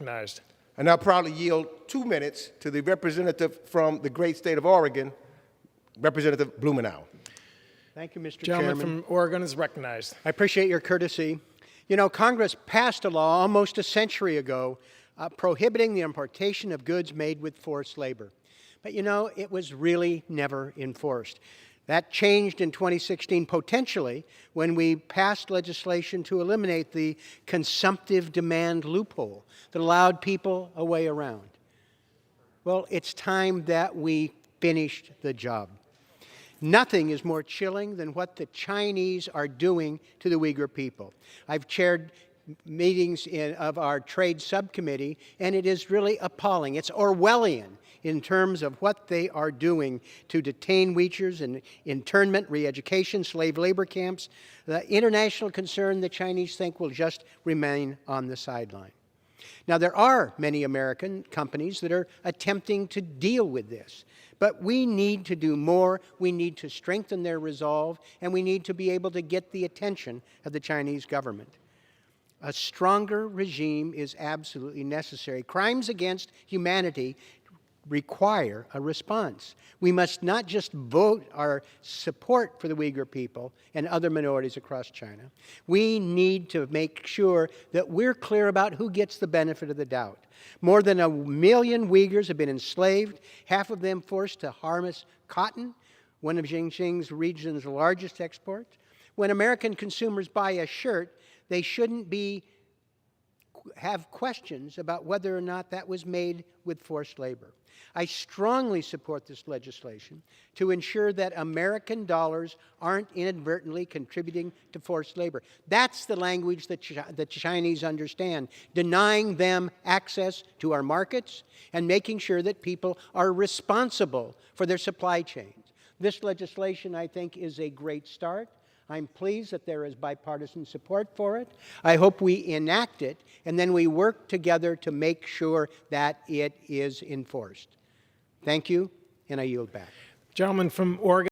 Recognized. I now proudly yield 2 minutes to the representative from the great state of Oregon, Representative Blumenauer. Thank you, Mr. Gentleman Chairman. from Oregon is recognized. I appreciate your courtesy. You know, Congress passed a law almost a century ago prohibiting the importation of goods made with forced labor. But you know, it was really never enforced. That changed in 2016 potentially when we passed legislation to eliminate the consumptive demand loophole that allowed people a way around. Well, it's time that we finished the job. Nothing is more chilling than what the Chinese are doing to the Uyghur people. I've chaired meetings of our trade subcommittee, and it is really appalling. It's Orwellian in terms of what they are doing to detain Uyghurs in internment, re-education, slave labor camps. The international concern the Chinese think will just remain on the sideline. Now, there are many American companies that are attempting to deal with this, but we need to do more. We need to strengthen their resolve, and we need to be able to get the attention of the Chinese government. A stronger regime is absolutely necessary. Crimes against humanity require a response. We must not just vote our support for the Uyghur people and other minorities across China. We need to make sure that we're clear about who gets the benefit of the doubt. More than 1 million Uyghurs have been enslaved, half of them forced to harvest cotton, one of Xinjiang's region's largest exports. When American consumers buy a shirt, they shouldn't have questions about whether or not that was made with forced labor. I strongly support this legislation to ensure that American dollars aren't inadvertently contributing to forced labor. That's the language that the Chinese understand, denying them access to our markets and making sure that people are responsible for their supply chains. This legislation, I think, is a great start. I'm pleased that there is bipartisan support for it. I hope we enact it, and then we work together to make sure that it is enforced. Thank you, and I yield back. Gentleman from Oregon.